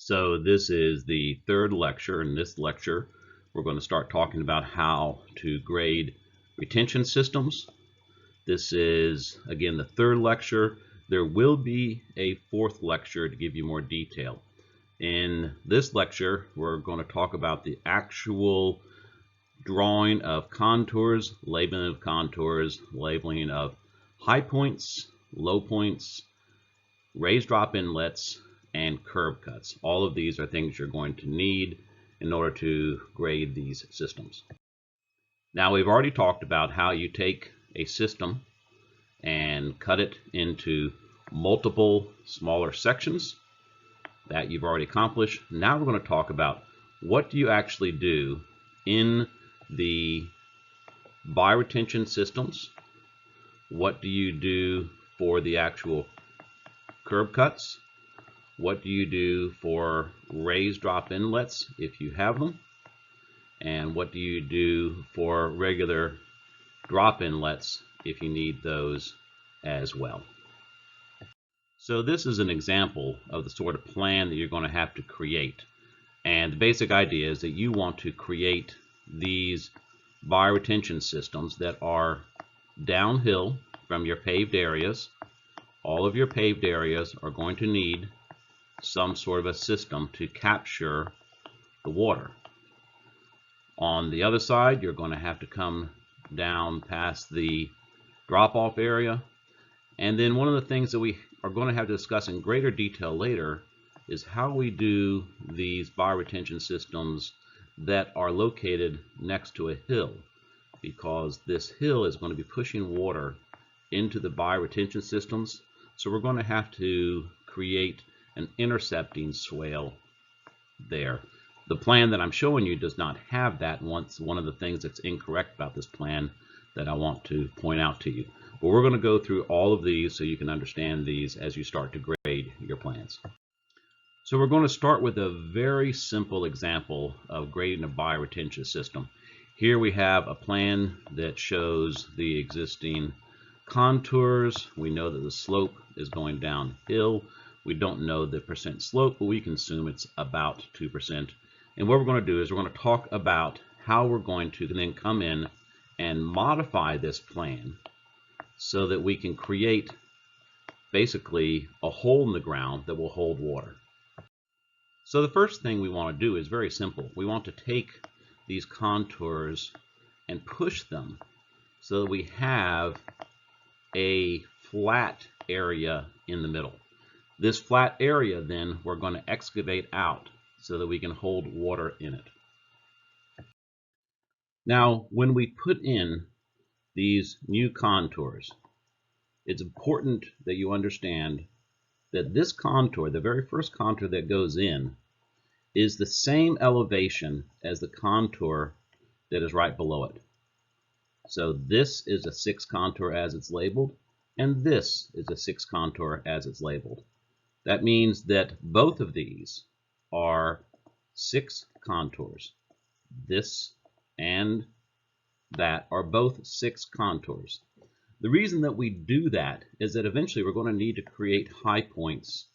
So this is the third lecture. In this lecture, we're going to start talking about how to grade retention systems. This is, again, the third lecture. There will be a fourth lecture to give you more detail. In this lecture, we're going to talk about the actual drawing of contours, labeling of contours, labeling of high points, low points, raised drop inlets, and curb cuts. All of these are things you're going to need in order to grade these systems. Now, we've already talked about how you take a system and cut it into multiple smaller sections. That you've already accomplished. Now we're going to talk about what do you actually do in the bioretention systems. What do you do for the actual curb cuts? What do you do for raised drop inlets if you have them? And what do you do for regular drop inlets if you need those as well? So this is an example of the sort of plan that you're going to have to create. And the basic idea is that you want to create these bioretention systems that are downhill from your paved areas. All of your paved areas are going to need some sort of a system to capture the water. On the other side, you're going to have to come down past the drop-off area. And then one of the things that we are going to have to discuss in greater detail later is how we do these bioretention systems that are located next to a hill, because this hill is going to be pushing water into the bioretention systems. So we're going to have to create an intercepting swale there. The plan that I'm showing you does not have that. One of the things that's incorrect about this plan that I want to point out to you. But we're going to go through all of these so you can understand these as you start to grade your plans. So we're going to start with a very simple example of grading a bioretention system. Here we have a plan that shows the existing contours. We know that the slope is going downhill. We don't know the percent slope, but we can assume it's about 2%. And what we're going to do is we're going to talk about how we're going to then come in and modify this plan so that we can create basically a hole in the ground that will hold water. So the first thing we want to do is very simple. We want to take these contours and push them so that we have a flat area in the middle. This flat area then we're going to excavate out so that we can hold water in it. Now, when we put in these new contours, it's important that you understand that this contour, the very first contour that goes in, is the same elevation as the contour that is right below it. So this is a 6 contour as it's labeled, and this is a 6 contour as it's labeled. That means that both of these are 6 contours. This and that are both 6 contours. The reason that we do that is that eventually we're going to need to create high points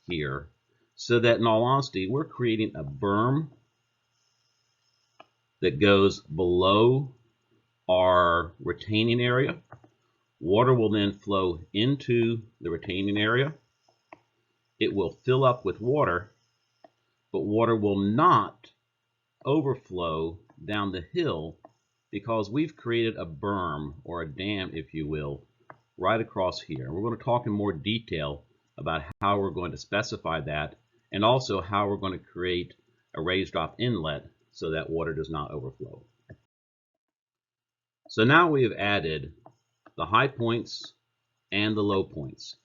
here, so that in all honesty we're creating a berm that goes below our retaining area. Water will then flow into the retaining area. It will fill up with water, but water will not overflow down the hill because we've created a berm, or a dam if you will, right across here. We're going to talk in more detail about how we're going to specify that, and also how we're going to create a raised drop inlet so that water does not overflow. So now we have added the high points and the low points.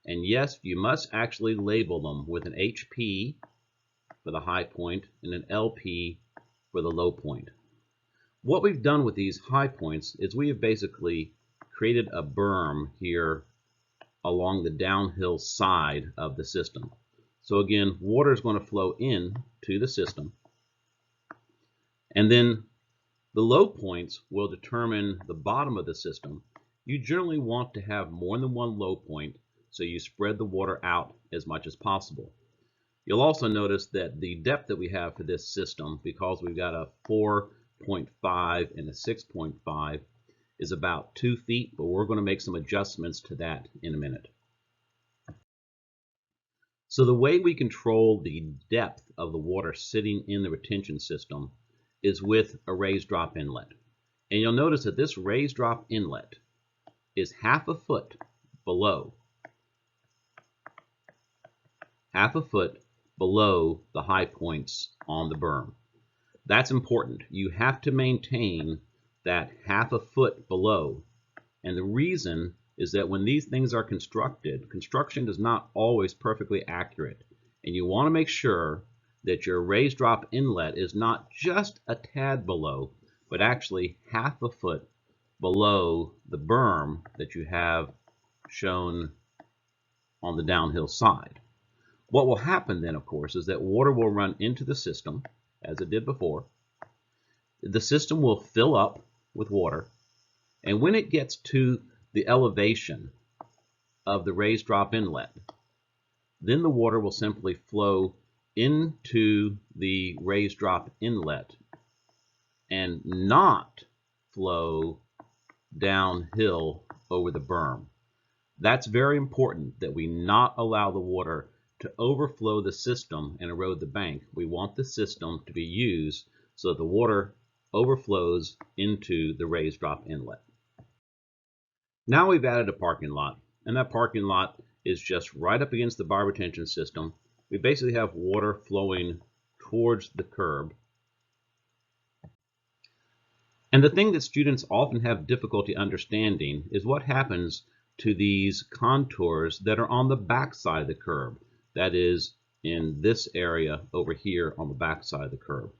And yes, you must actually label them with an HP for the high point and an LP for the low point. What we've done with these high points is we have basically created a berm here along the downhill side of the system. So again, water is going to flow in to the system, and then the low points will determine the bottom of the system. You generally want to have more than one low point, so you spread the water out as much as possible. You'll also notice that the depth that we have for this system, because we've got a 4.5 and a 6.5, is about 2 feet, but we're going to make some adjustments to that in a minute. So the way we control the depth of the water sitting in the retention system is with a raised drop inlet. And you'll notice that this raised drop inlet is half a foot below the high points on the berm. That's important. You have to maintain that half a foot below. And the reason is that when these things are constructed, construction is not always perfectly accurate. And you want to make sure that your raised drop inlet is not just a tad below, but actually half a foot below the berm that you have shown on the downhill side. What will happen then, of course, is that water will run into the system, as it did before. The system will fill up with water, and when it gets to the elevation of the raised drop inlet, then the water will simply flow into the raised drop inlet and not flow downhill over the berm. That's very important, that we not allow the water to overflow the system and erode the bank. We want the system to be used so that the water overflows into the raised drop inlet. Now we've added a parking lot, and that parking lot is just right up against the bioretention system. We basically have water flowing towards the curb. And the thing that students often have difficulty understanding is what happens to these contours that are on the back side of the curb. That is, in this area over here on the back side of the curb.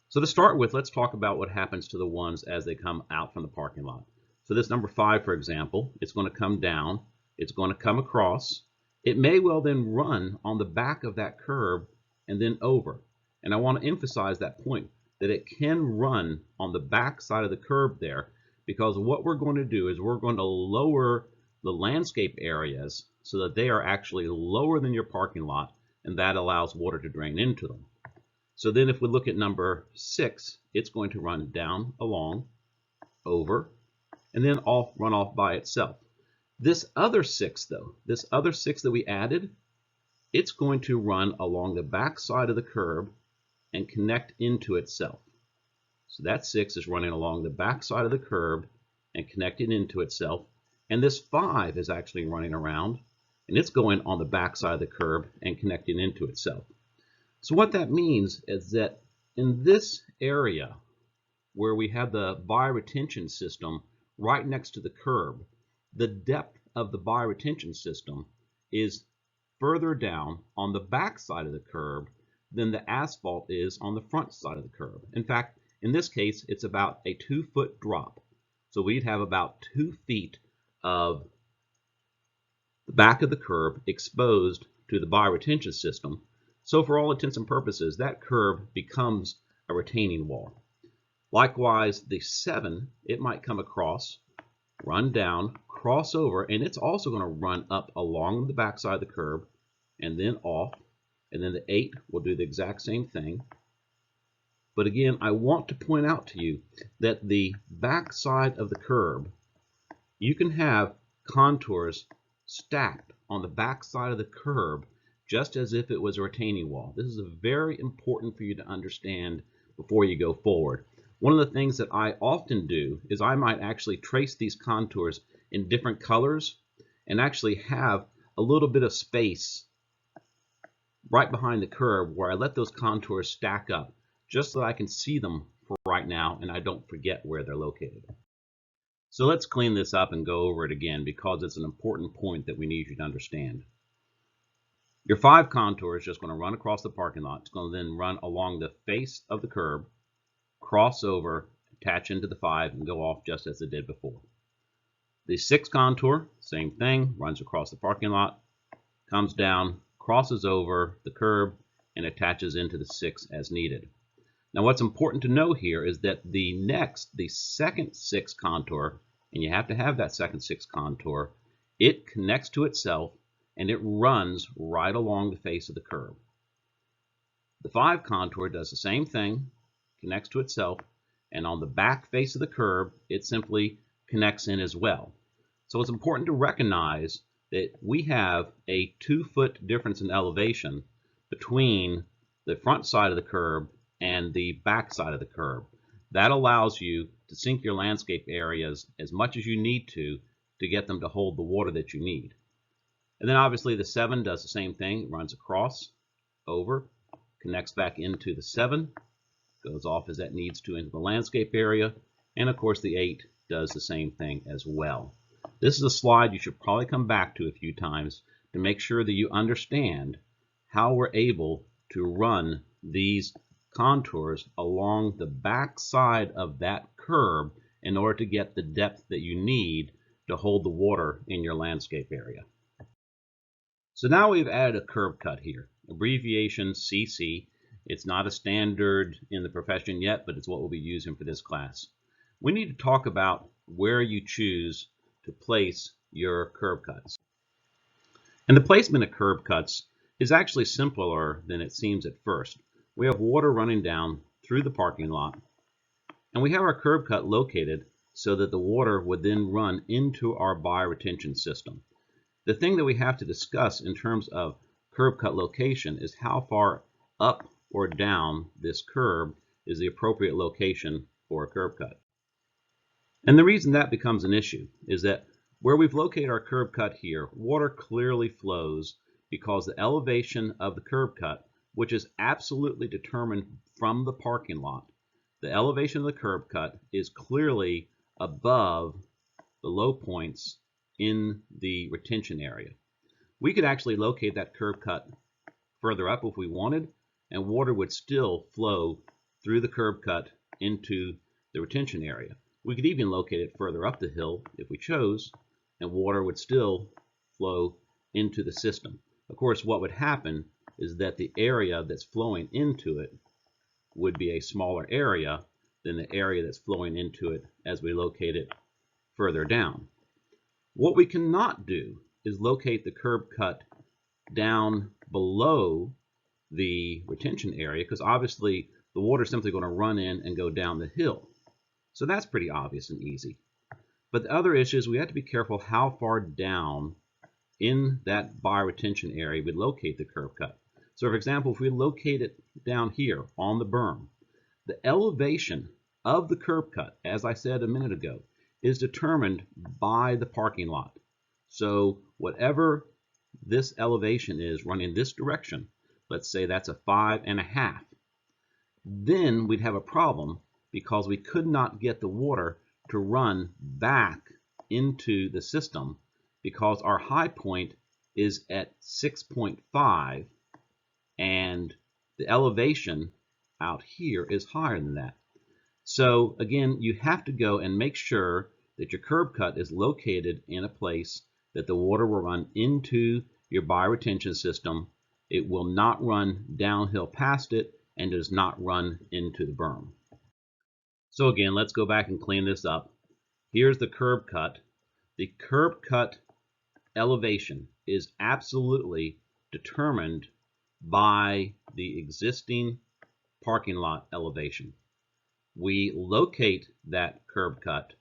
So to start with, let's talk about what happens to the ones as they come out from the parking lot. So this number 5, for example, it's going to come down, it's going to come across. It may well then run on the back of that curb and then over. And I want to emphasize that point, that it can run on the back side of the curb there, because what we're going to do is we're going to lower the landscape areas so that they are actually lower than your parking lot, and that allows water to drain into them. So then if we look at number 6, it's going to run down, along, over, and then run off by itself. This other 6 though, this other 6 that we added, it's going to run along the back side of the curb and connect into itself. So that 6 is running along the back side of the curb and connecting into itself. And this 5 is actually running around, and it's going on the back side of the curb and connecting into itself. So what that means is that in this area where we have the bioretention system right next to the curb, the depth of the bioretention system is further down on the back side of the curb than the asphalt is on the front side of the curb. In fact, in this case, it's about a 2-foot drop. So we'd have about 2 feet of the back of the curb exposed to the bioretention system. So for all intents and purposes, that curb becomes a retaining wall. Likewise, the 7, it might come across, run down, cross over, and it's also going to run up along the back side of the curb and then off. And then the 8 will do the exact same thing. But again, I want to point out to you that the back side of the curb, you can have contours stacked on the back side of the curb just as if it was a retaining wall. This is very important for you to understand before you go forward. One of the things that I often do is I might actually trace these contours in different colors and actually have a little bit of space right behind the curb where I let those contours stack up just so I can see them for right now and I don't forget where they're located. So let's clean this up and go over it again, because it's an important point that we need you to understand. Your 5 contour is just going to run across the parking lot. It's going to then run along the face of the curb, cross over, attach into the 5, and go off just as it did before. The 6 contour, same thing, runs across the parking lot, comes down, crosses over the curb, and attaches into the 6 as needed. Now what's important to know here is that the second 6 contour, and you have to have that second 6 contour, it connects to itself and it runs right along the face of the curb. The 5 contour does the same thing, connects to itself, and on the back face of the curb, it simply connects in as well. So it's important to recognize that we have a 2-foot difference in elevation between the front side of the curb and the back side of the curb. That allows you to sink your landscape areas as much as you need to get them to hold the water that you need. And then obviously the 7 does the same thing. It runs across, over, connects back into the 7, goes off as that needs to into the landscape area, and of course the 8 does the same thing as well. This is a slide you should probably come back to a few times to make sure that you understand how we're able to run these contours along the back side of that curb in order to get the depth that you need to hold the water in your landscape area. So now we've added a curb cut here, abbreviation CC. It's not a standard in the profession yet, but it's what we'll be using for this class. We need to talk about where you choose to place your curb cuts. And the placement of curb cuts is actually simpler than it seems at first. We have water running down through the parking lot, and we have our curb cut located so that the water would then run into our bioretention system. The thing that we have to discuss in terms of curb cut location is how far up or down this curb is the appropriate location for a curb cut. And the reason that becomes an issue is that where we've located our curb cut here, water clearly flows because the elevation of the curb cut, which is absolutely determined from the parking lot, the elevation of the curb cut is clearly above the low points in the retention area. We could actually locate that curb cut further up if we wanted, and water would still flow through the curb cut into the retention area. We could even locate it further up the hill if we chose, and water would still flow into the system. Of course, what would happen is that the area that's flowing into it would be a smaller area than the area that's flowing into it as we locate it further down. What we cannot do is locate the curb cut down below the retention area, because obviously the water is simply going to run in and go down the hill. So that's pretty obvious and easy. But the other issue is we have to be careful how far down in that bioretention area we locate the curb cut. So for example, if we locate it down here on the berm, the elevation of the curb cut, as I said a minute ago, is determined by the parking lot. So whatever this elevation is running this direction, let's say that's a 5.5, then we'd have a problem because we could not get the water to run back into the system because our high point is at 6.5 and the elevation out here is higher than that. So again, you have to go and make sure that your curb cut is located in a place that the water will run into your bioretention system. It will not run downhill past it and does not run into the berm. So again, let's go back and clean this up. Here's the curb cut. The curb cut elevation is absolutely determined by the existing parking lot elevation. We locate that curb cut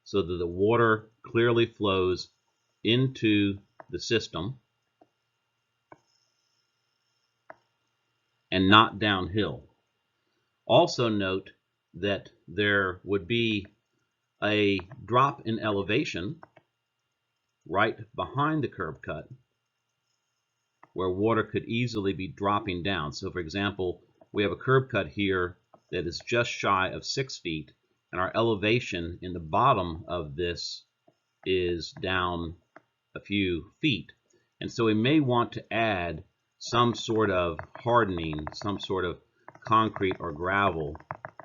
so that the water clearly flows into the system and not downhill. Also note that there would be a drop in elevation right behind the curb cut where water could easily be dropping down. So for example, we have a curb cut here that is just shy of 6 feet, and our elevation in the bottom of this is down a few feet. And so we may want to add some sort of hardening, some sort of concrete or gravel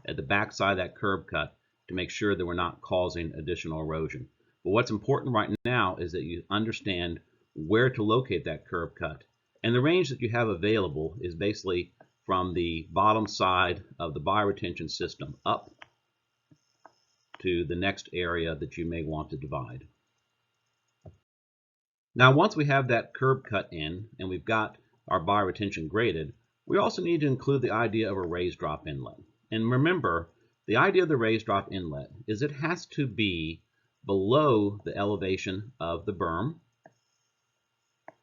at the back side of that curb cut to make sure that we're not causing additional erosion. But what's important right now is that you understand where to locate that curb cut. And the range that you have available is basically from the bottom side of the bioretention system up to the next area that you may want to divide. Now once we have that curb cut in and we've got our bioretention graded, We also need to include the idea of a raised drop inlet. And remember, the idea of the raised drop inlet is it has to be below the elevation of the berm,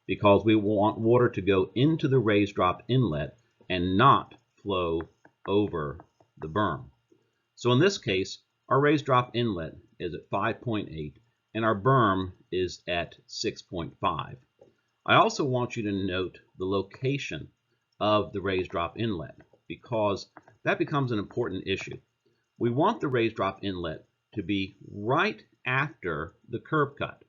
because we want water to go into the raised drop inlet and not flow over the berm. So in this case, our raised drop inlet is at 5.8 and our berm is at 6.5. I also want you to note the location of the raised drop inlet, because that becomes an important issue. We want the raised drop inlet to be right after the curb cut.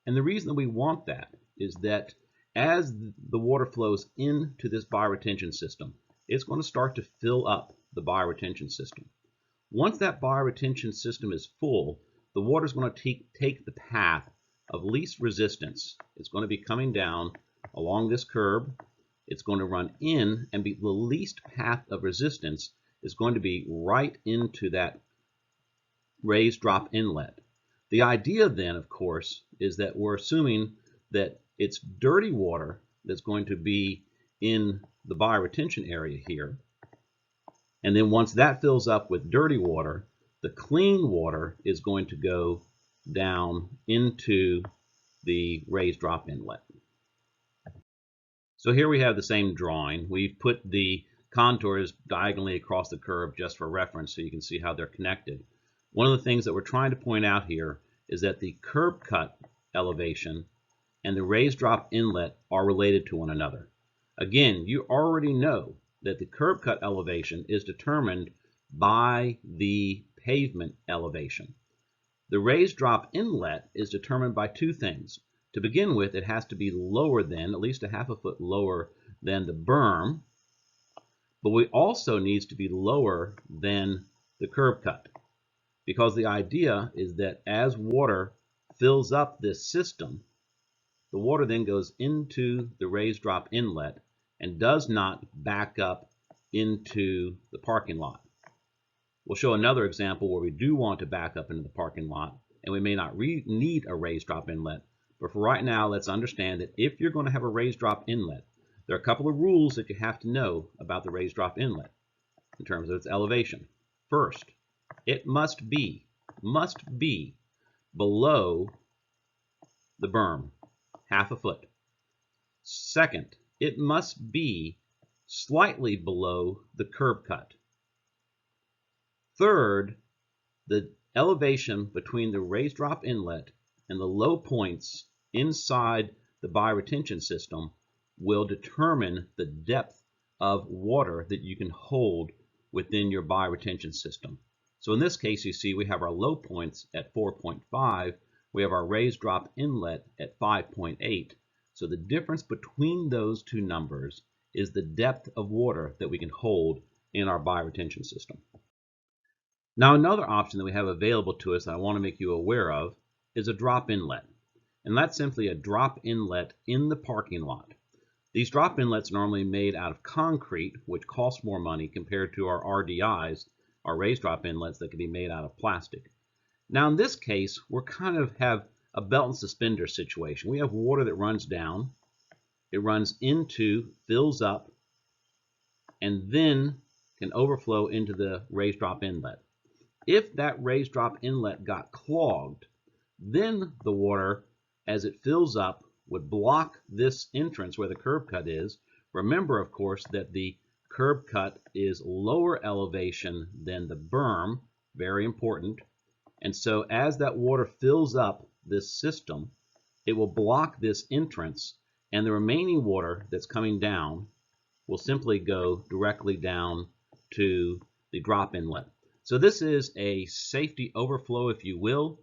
And the reason that we want that is that as the water flows into this bioretention system, it's going to start to fill up the bioretention system. Once that bioretention system is full, the water is going to take the path of least resistance. It's going to be coming down along this curb. It's going to run in, and the least path of resistance is going to be right into that raised drop inlet. The idea then, of course, is that we're assuming that it's dirty water that's going to be in the bioretention area here. And then once that fills up with dirty water, the clean water is going to go down into the raised drop inlet. So here we have the same drawing. We've put the contours diagonally across the curve just for reference so you can see how they're connected. One of the things that we're trying to point out here is that the curb cut elevation and the raised drop inlet are related to one another. Again, you already know that the curb cut elevation is determined by the pavement elevation. The raised drop inlet is determined by two things. To begin with, it has to be lower than, at least a half a foot lower than the berm, but it also needs to be lower than the curb cut, because the idea is that as water fills up this system, the water then goes into the raised drop inlet and does not back up into the parking lot. We'll show another example where we do want to back up into the parking lot, and we may not need a raised drop inlet. But for right now, let's understand that if you're going to have a raised drop inlet, there are a couple of rules that you have to know about the raised drop inlet in terms of its elevation. First, it must be below the berm, half a foot. Second, it must be slightly below the curb cut. Third, the elevation between the raised drop inlet and the low points inside the bioretention system will determine the depth of water that you can hold within your bioretention system. So in this case, you see we have our low points at 4.5, we have our raised drop inlet at 5.8. So the difference between those two numbers is the depth of water that we can hold in our bioretention system. Now, another option that we have available to us that I want to make you aware of is a drop inlet. And that's simply a drop inlet in the parking lot. These drop inlets are normally made out of concrete, which costs more money compared to our RDIs, our raised drop inlets that can be made out of plastic. Now, in this case, we're kind of have a belt and suspender situation. We have water that runs down, it runs into, fills up, and then can overflow into the raised drop inlet. If that raised drop inlet got clogged, then the water, as it fills up, would block this entrance where the curb cut is. Remember, of course, that the curb cut is lower elevation than the berm, very important. And so as that water fills up this system, it will block this entrance, and the remaining water that's coming down will simply go directly down to the drop inlet. So this is a safety overflow, if you will,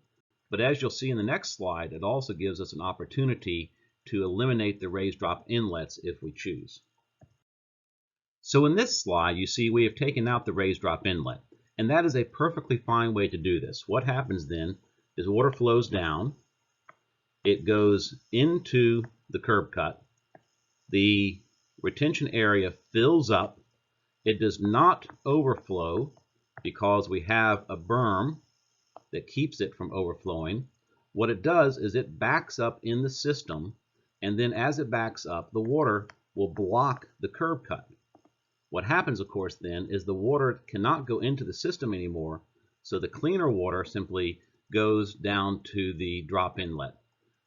but as you'll see in the next slide, it also gives us an opportunity to eliminate the raised drop inlets if we choose. So in this slide, you see we have taken out the raised drop inlet, and that is a perfectly fine way to do this. What happens then is water flows down, it goes into the curb cut, the retention area fills up, it does not overflow because we have a berm that keeps it from overflowing. What it does is it backs up in the system, and then as it backs up, the water will block the curb cut. What happens, of course, then is the water cannot go into the system anymore, so the cleaner water simply goes down to the drop inlet.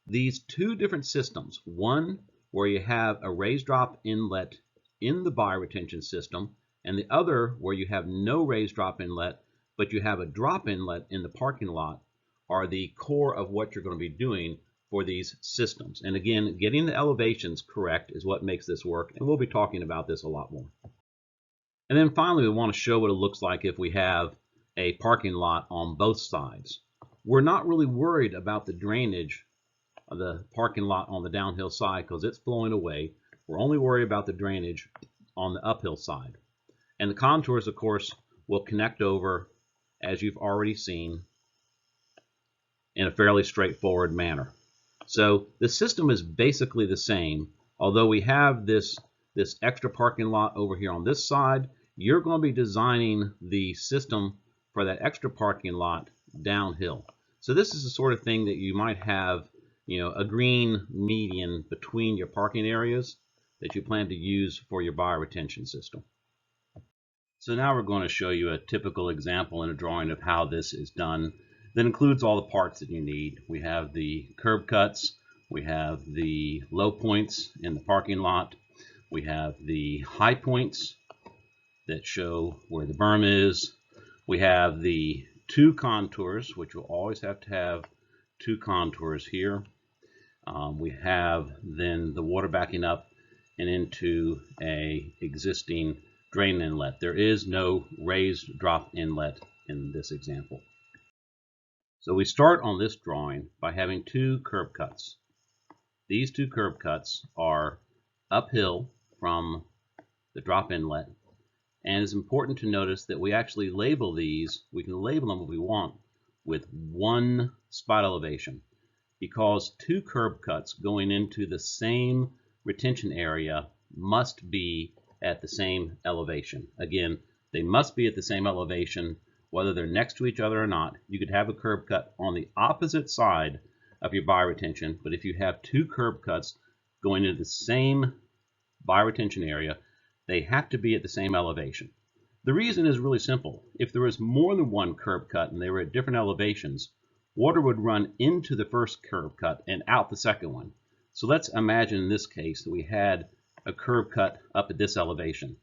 These two different systems, one where you have a raised drop inlet in the bioretention system, and the other where you have no raised drop inlet, but you have a drop inlet in the parking lot, are the core of what you're going to be doing for these systems. And again, getting the elevations correct is what makes this work, and we'll be talking about this a lot more. And then finally, we want to show what it looks like if we have a parking lot on both sides. We're not really worried about the drainage of the parking lot on the downhill side because it's flowing away. We're only worried about the drainage on the uphill side. And the contours, of course, will connect over, as you've already seen, in a fairly straightforward manner. So the system is basically the same. Although we have this extra parking lot over here on this side, you're going to be designing the system for that extra parking lot downhill. So this is the sort of thing that you might have, a green median between your parking areas that you plan to use for your bioretention system. So now we're going to show you a typical example in a drawing of how this is done that includes all the parts that you need. We have the curb cuts, we have the low points in the parking lot, we have the high points that show where the berm is, we have the two contours, which will always have to have two contours here. We have then the water backing up and into a existing drain inlet. There is no raised drop inlet in this example. So we start on this drawing by having two curb cuts. These two curb cuts are uphill from the drop inlet, and it's important to notice that we actually label these. We can label them if we want with one spot elevation, because two curb cuts going into the same retention area must be at the same elevation. Again, they must be at the same elevation whether they're next to each other or not. You could have a curb cut on the opposite side of your bioretention, but if you have two curb cuts going into the same bioretention area, they have to be at the same elevation. The reason is really simple. If there was more than one curb cut and they were at different elevations, water would run into the first curb cut and out the second one. So let's imagine in this case that we had a curb cut up at this elevation.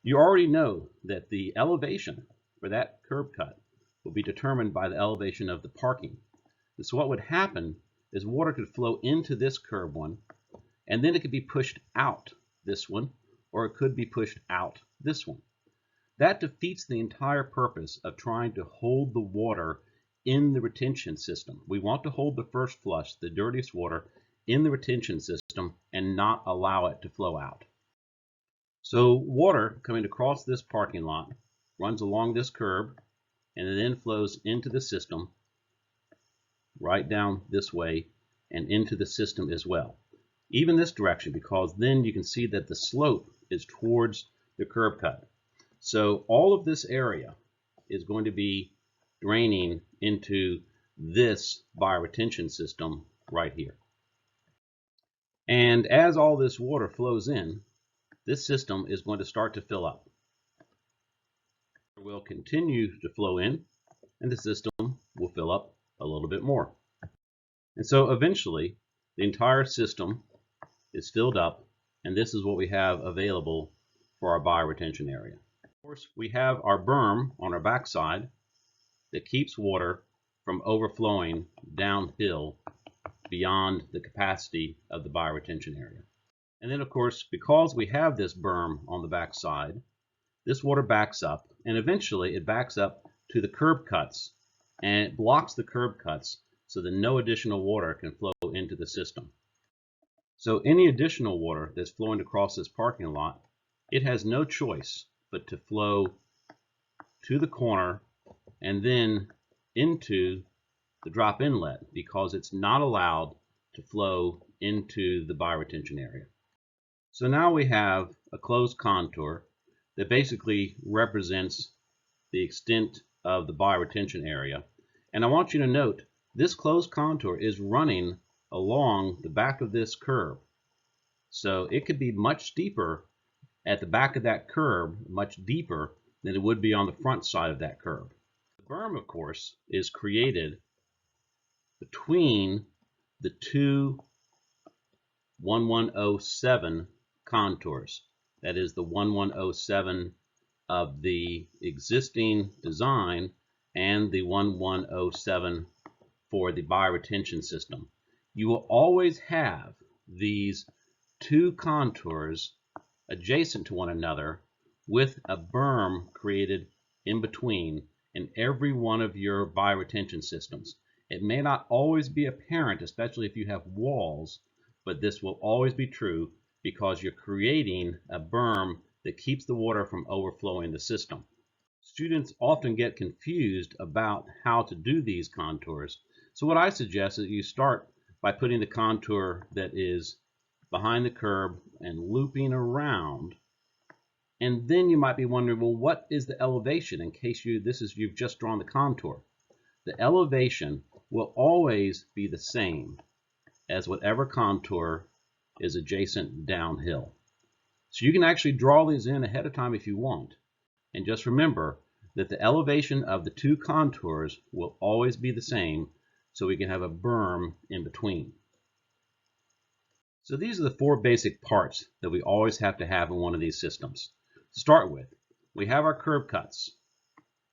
You already know that the elevation for that curb cut will be determined by the elevation of the parking. And so what would happen is water could flow into this curb one, and then it could be pushed out this one, or it could be pushed out this one. That defeats the entire purpose of trying to hold the water in the retention system. We want to hold the first flush, the dirtiest water, in the retention system and not allow it to flow out. So water coming across this parking lot runs along this curb and then flows into the system right down this way and into the system as well. Even this direction, because then you can see that the slope is towards the curb cut. So all of this area is going to be draining into this bioretention system right here. And as all this water flows in, this system is going to start to fill up. It will continue to flow in, and the system will fill up a little bit more. And so eventually, the entire system is filled up, and this is what we have available for our bioretention area. Of course, we have our berm on our backside that keeps water from overflowing downhill beyond the capacity of the bioretention area. And then, of course, because we have this berm on the backside, this water backs up, and eventually it backs up to the curb cuts, and it blocks the curb cuts so that no additional water can flow into the system. So any additional water that's flowing across this parking lot, it has no choice but to flow to the corner and then into the drop inlet, because it's not allowed to flow into the bioretention area. So now we have a closed contour that basically represents the extent of the bioretention area. And I want you to note this closed contour is running along the back of this curve. So it could be much steeper at the back of that curb much deeper than it would be on the front side of that curb. The berm, of course, is created between the two 1107 contours. That is the 1107 of the existing design and the 1107 for the bioretention system. You will always have these two contours adjacent to one another with a berm created in between in every one of your bioretention systems. It may not always be apparent, especially if you have walls, but this will always be true because you're creating a berm that keeps the water from overflowing the system. Students often get confused about how to do these contours. So what I suggest is you start by putting the contour that is behind the curb and looping around. And then you might be wondering, well, what is the elevation in case you've just drawn the contour? The elevation will always be the same as whatever contour is adjacent downhill. So you can actually draw these in ahead of time if you want. And just remember that the elevation of the two contours will always be the same, so we can have a berm in between. So these are the four basic parts that we always have to have in one of these systems. To start with, we have our curb cuts.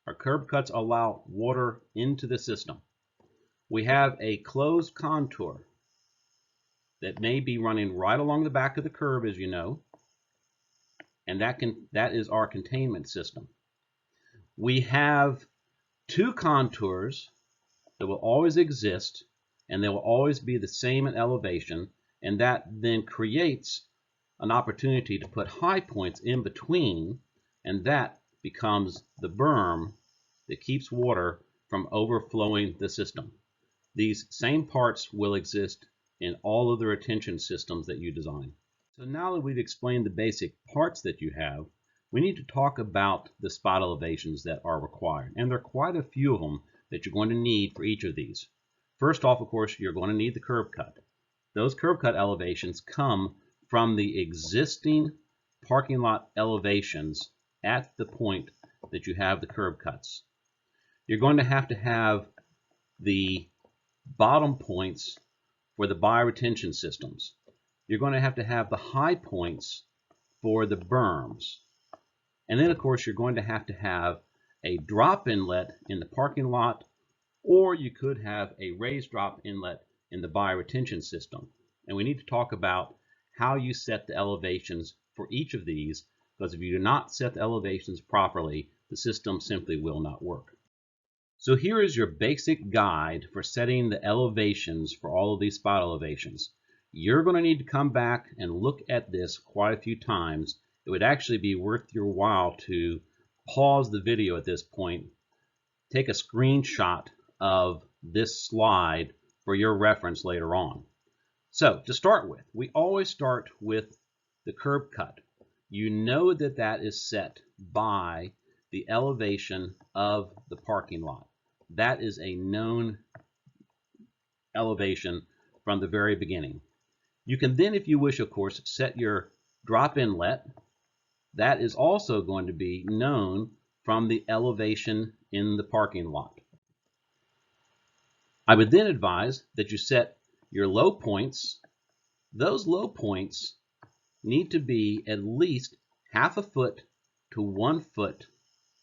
Our curb cuts allow water into the system. We have a closed contour that may be running right along the back of the curb, as you know, and that is our containment system. We have two contours that will always exist, and they will always be the same in elevation, and that then creates an opportunity to put high points in between, and that becomes the berm that keeps water from overflowing the system. These same parts will exist in all of the retention systems that you design. So now that we've explained the basic parts that you have, we need to talk about the spot elevations that are required. And there are quite a few of them that you're going to need for each of these. First off, of course, you're going to need the curb cut. Those curb cut elevations come from the existing parking lot elevations at the point that you have the curb cuts. You're going to have the bottom points for the bioretention systems. You're going to have the high points for the berms. And then, of course, you're going to have a drop inlet in the parking lot, or you could have a raised drop inlet in the bioretention system. And we need to talk about how you set the elevations for each of these, because if you do not set the elevations properly, the system simply will not work. So here is your basic guide for setting the elevations for all of these spot elevations. You're going to need to come back and look at this quite a few times. It would actually be worth your while to pause the video at this point, take a screenshot of this slide for your reference later on. So to start with, we always start with the curb cut. You know that that is set by the elevation of the parking lot. That is a known elevation from the very beginning. You can then, if you wish, of course, set your drop inlet. That is also going to be known from the elevation in the parking lot. I would then advise that you set your low points. Those low points need to be at least half a foot to 1 foot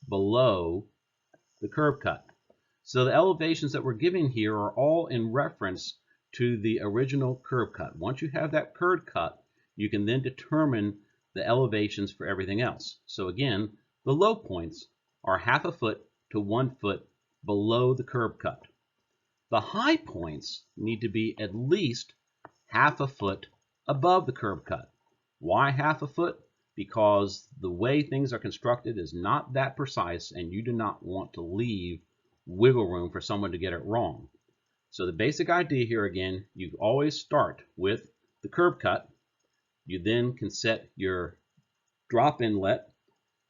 below the curb cut. So the elevations that we're giving here are all in reference to the original curb cut. Once you have that curb cut, you can then determine the elevations for everything else. So again, the low points are half a foot to 1 foot below the curb cut. The high points need to be at least half a foot above the curb cut. Why half a foot? Because the way things are constructed is not that precise, and you do not want to leave wiggle room for someone to get it wrong. So the basic idea here, again, you always start with the curb cut. You then can set your drop inlet.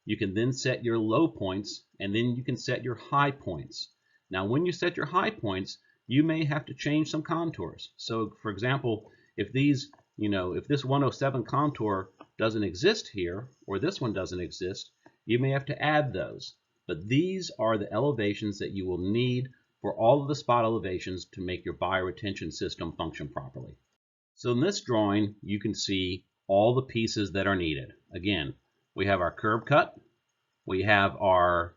You can then set your low points, and then you can set your high points. Now, when you set your high points, you may have to change some contours. So, for example, if this 107 contour doesn't exist here, or this one doesn't exist, you may have to add those. But these are the elevations that you will need for all of the spot elevations to make your bioretention system function properly. So in this drawing, you can see all the pieces that are needed. Again, we have our curb cut, we have our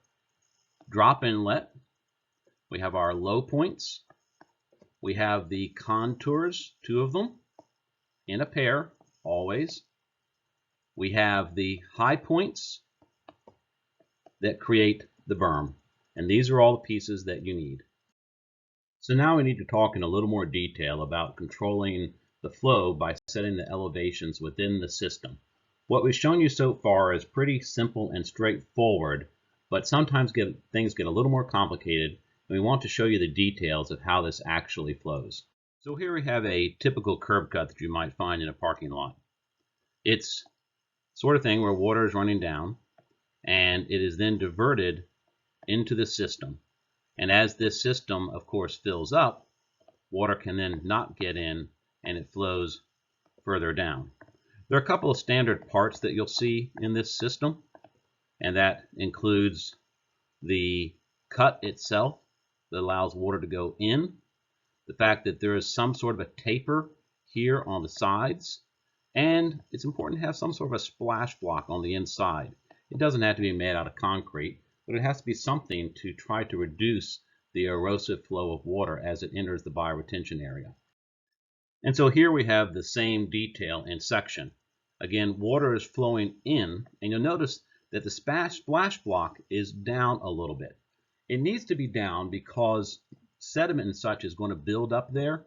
drop inlet, we have our low points, we have the contours, 2 of them, in a pair, always. We have the high points that create the berm, and these are all the pieces that you need. So now we need to talk in a little more detail about controlling the flow by setting the elevations within the system. What we've shown you so far is pretty simple and straightforward, but sometimes things get a little more complicated, and we want to show you the details of how this actually flows. So here we have a typical curb cut that you might find in a parking lot. It's sort of thing where water is running down, and it is then diverted into the system. And as this system, of course, fills up, water can then not get in, and it flows further down. There are a couple of standard parts that you'll see in this system, and that includes the cut itself that allows water to go in, the fact that there is some sort of a taper here on the sides, and it's important to have some sort of a splash block on the inside. It doesn't have to be made out of concrete, but it has to be something to try to reduce the erosive flow of water as it enters the bioretention area. And so here we have the same detail in section. Again, water is flowing in, and you'll notice that the splash block is down a little bit. It needs to be down because sediment and such is going to build up there,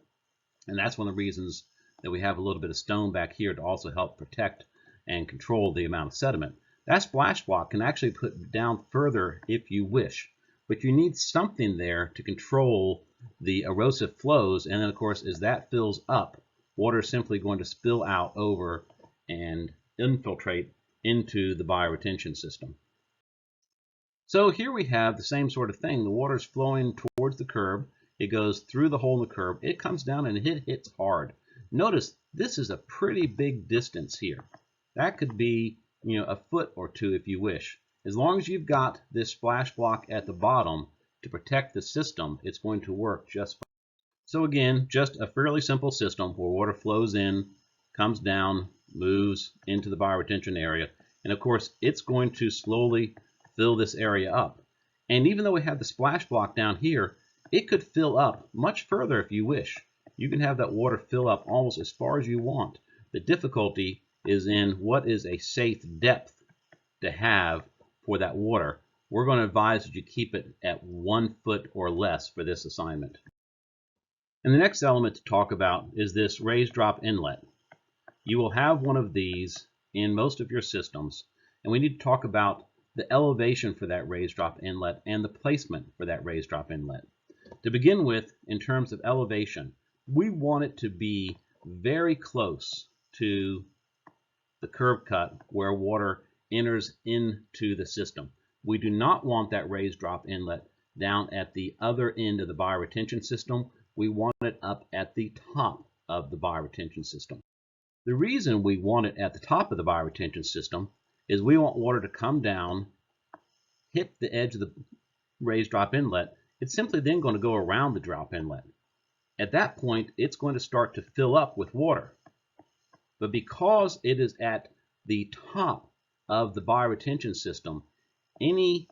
and that's one of the reasons that we have a little bit of stone back here to also help protect and control the amount of sediment. That splash block can actually put down further if you wish, but you need something there to control the erosive flows, and then of course as that fills up, water is simply going to spill out over and infiltrate into the bioretention system. So here we have the same sort of thing. The water is flowing towards the curb, it goes through the hole in the curb, it comes down and it hits hard. Notice this is a pretty big distance here. That could be a foot or 2 if you wish. As long as you've got this splash block at the bottom to protect the system, it's going to work just fine. So again, just a fairly simple system where water flows in, comes down, moves into the bioretention area, and of course it's going to slowly fill this area up. And even though we have the splash block down here, it could fill up much further if you wish. You can have that water fill up almost as far as you want. The difficulty is in what is a safe depth to have for that water. We're going to advise that you keep it at 1 foot or less for this assignment. And the next element to talk about is this raised drop inlet. You will have one of these in most of your systems, and we need to talk about the elevation for that raised drop inlet and the placement for that raised drop inlet. To begin with, in terms of elevation, we want it to be very close to the curb cut where water enters into the system. We do not want that raised drop inlet down at the other end of the bioretention system. We want it up at the top of the bioretention system. The reason we want it at the top of the bioretention system is we want water to come down, hit the edge of the raised drop inlet. It's simply then going to go around the drop inlet. At that point, it's going to start to fill up with water. But because it is at the top of the bioretention system, any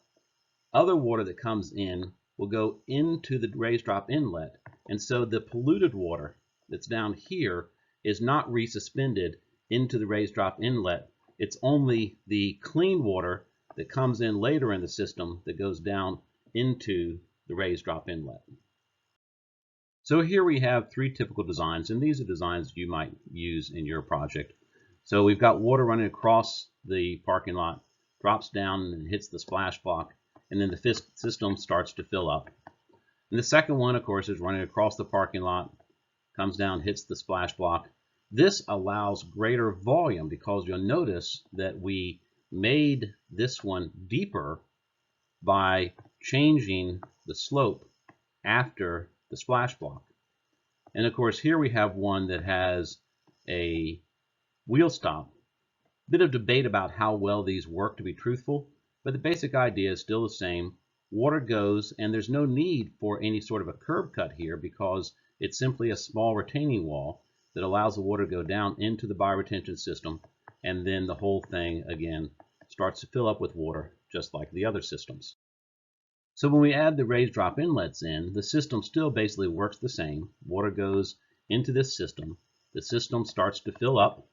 other water that comes in will go into the raised drop inlet, and so the polluted water that's down here is not resuspended into the raised drop inlet. It's only the clean water that comes in later in the system that goes down into the raised drop inlet. So here we have 3 typical designs, and these are designs you might use in your project. So we've got water running across the parking lot, drops down and hits the splash block, and then the system starts to fill up. And the second one, of course, is running across the parking lot, comes down, hits the splash block. This allows greater volume because you'll notice that we made this one deeper by changing the slope after the splash block. And of course here we have one that has a wheel stop Bit of debate about how well these work, to be truthful, but the basic idea is still the same. Water goes, and there's no need for any sort of a curb cut here because it's simply a small retaining wall that allows the water to go down into the bioretention system, and then the whole thing again starts to fill up with water just like the other systems. So when we add the raised drop inlets in, the system still basically works the same. Water goes into this system. The system starts to fill up,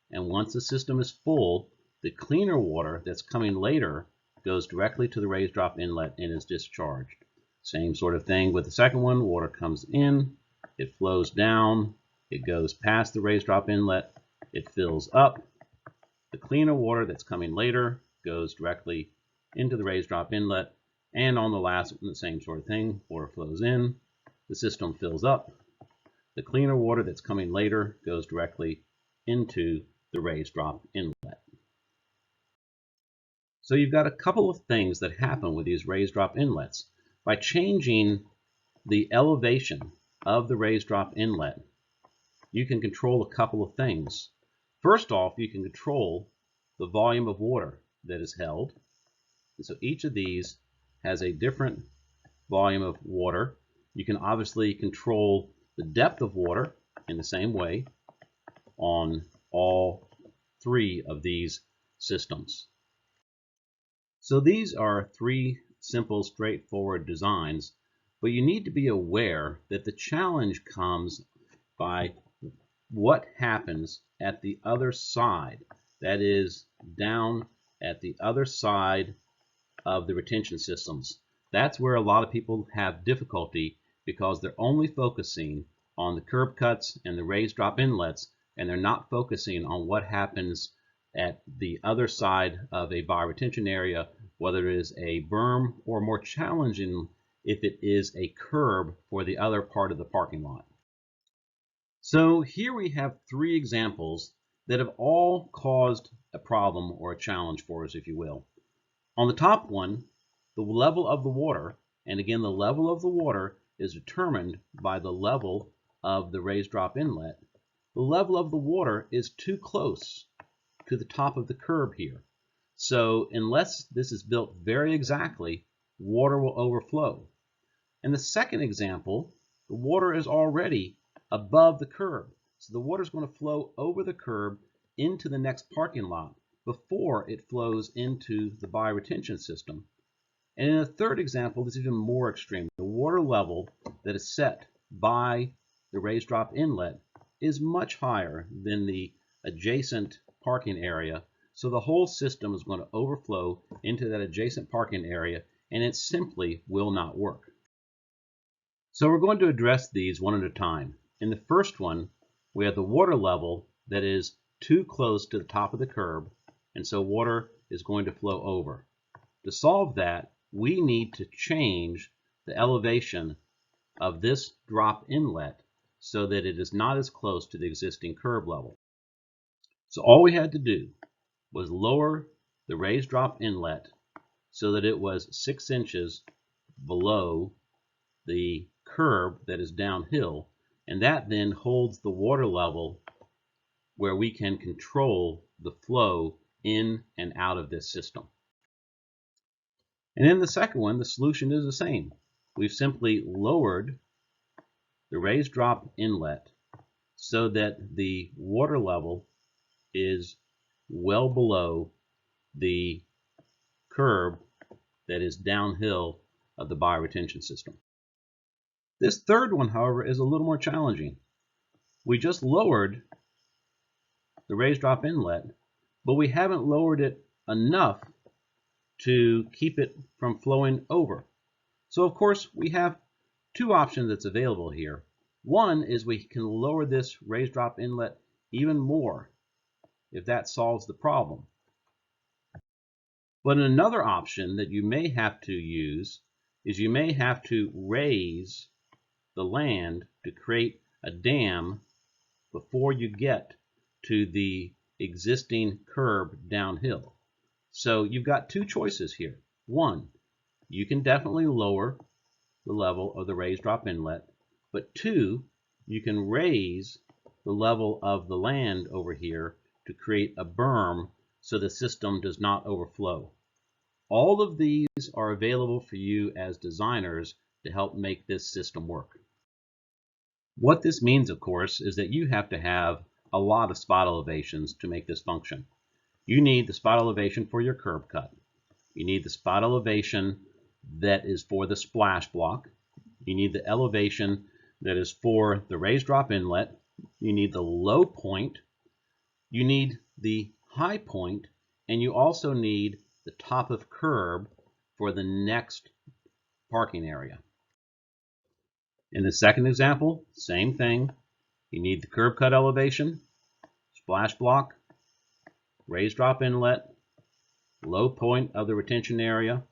and once the system is full, the cleaner water that's coming later goes directly to the raised drop inlet and is discharged. Same sort of thing with the second one. Water comes in, it flows down, it goes past the raised drop inlet, it fills up. The cleaner water that's coming later goes directly into the raised drop inlet, and on the last one, the same sort of thing. Water flows in, the system fills up. The cleaner water that's coming later goes directly into the raised drop inlet. So you've got a couple of things that happen with these raised drop inlets. By changing the elevation of the raised drop inlet, you can control a couple of things. First off, you can control the volume of water that is held. And so each of these has a different volume of water. You can obviously control the depth of water in the same way on all three of these systems. So these are three simple, straightforward designs, but you need to be aware that the challenge comes by what happens at the other side, that is, down at the other side of the retention systems. That's where a lot of people have difficulty because they're only focusing on the curb cuts and the raised drop inlets, and they're not focusing on what happens at the other side of a bioretention area, whether it is a berm or more challenging if it is a curb for the other part of the parking lot. So here we have three examples that have all caused a problem or a challenge for us, if you will. On the top one, the level of the water, and again the level of the water is determined by the level of the raised drop inlet. The level of the water is too close to the top of the curb here. So unless this is built very exactly, water will overflow. In the second example, the water is already above the curb. So the water is going to flow over the curb into the next parking lot before it flows into the bioretention system. And in the third example, this is even more extreme. The water level that is set by the raised drop inlet is much higher than the adjacent parking area. So the whole system is going to overflow into that adjacent parking area, and it simply will not work. So we're going to address these one at a time. In the first one, we have the water level that is too close to the top of the curb, and so water is going to flow over. To solve that, we need to change the elevation of this drop inlet so that it is not as close to the existing curb level. So all we had to do was lower the raised drop inlet so that it was 6 inches below the curb that is downhill, and that then holds the water level where we can control the flow in and out of this system. And in the second one, the solution is the same. We've simply lowered the raised drop inlet so that the water level is well below the curb that is downhill of the bioretention system. This third one, however, is a little more challenging. We just lowered the raised drop inlet, but we haven't lowered it enough to keep it from flowing over. So of course we have two options that's available here. One is we can lower this raised drop inlet even more if that solves the problem. But another option that you may have to use is you may have to raise the land to create a dam before you get to the existing curb downhill. So you've got two choices here. One, you can definitely lower the level of the raised drop inlet, but two, you can raise the level of the land over here to create a berm so the system does not overflow. All of these are available for you as designers to help make this system work. What this means, of course, is that you have to have a lot of spot elevations to make this function. You need the spot elevation for your curb cut. You need the spot elevation that is for the splash block. You need the elevation that is for the raised drop inlet. You need the low point. You need the high point, and you also need the top of curb for the next parking area. In the second example, same thing. You need the curb cut elevation, splash block, raised drop inlet, low point of the retention area,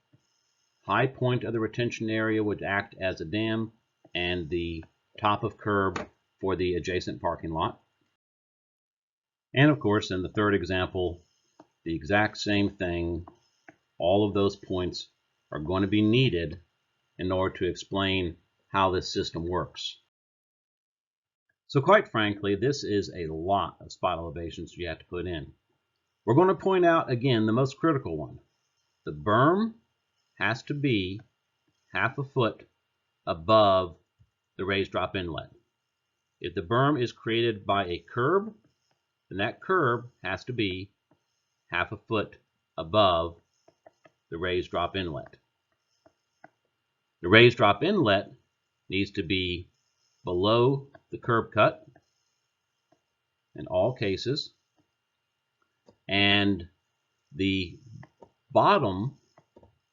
high point of the retention area would act as a dam, and the top of curb for the adjacent parking lot. And of course, in the third example, the exact same thing. All of those points are going to be needed in order to explain how this system works. So quite frankly, this is a lot of spot elevations you have to put in. We're going to point out again the most critical one. The berm has to be half a foot above the raised drop inlet. If the berm is created by a curb, then that curb has to be half a foot above the raised drop inlet. The raised drop inlet needs to be below the curb cut in all cases, and the bottom,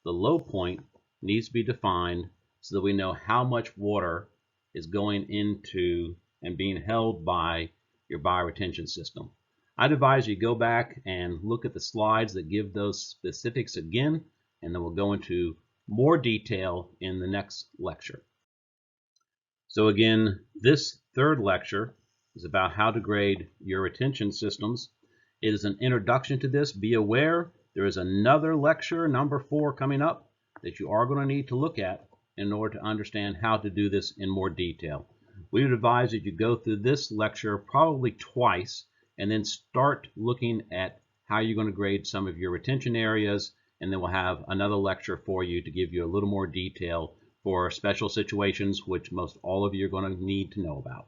the low point, needs to be defined so that we know how much water is going into and being held by your bioretention system. I'd advise you go back and look at the slides that give those specifics again, and then we'll go into more detail in the next lecture. So again, this third lecture is about how to grade your retention systems. It is an introduction to this. Be aware there is another lecture, number 4, coming up that you are going to need to look at in order to understand how to do this in more detail. We would advise that you go through this lecture probably twice and then start looking at how you're going to grade some of your retention areas, and then we'll have another lecture for you to give you a little more detail for special situations which most all of you are going to need to know about.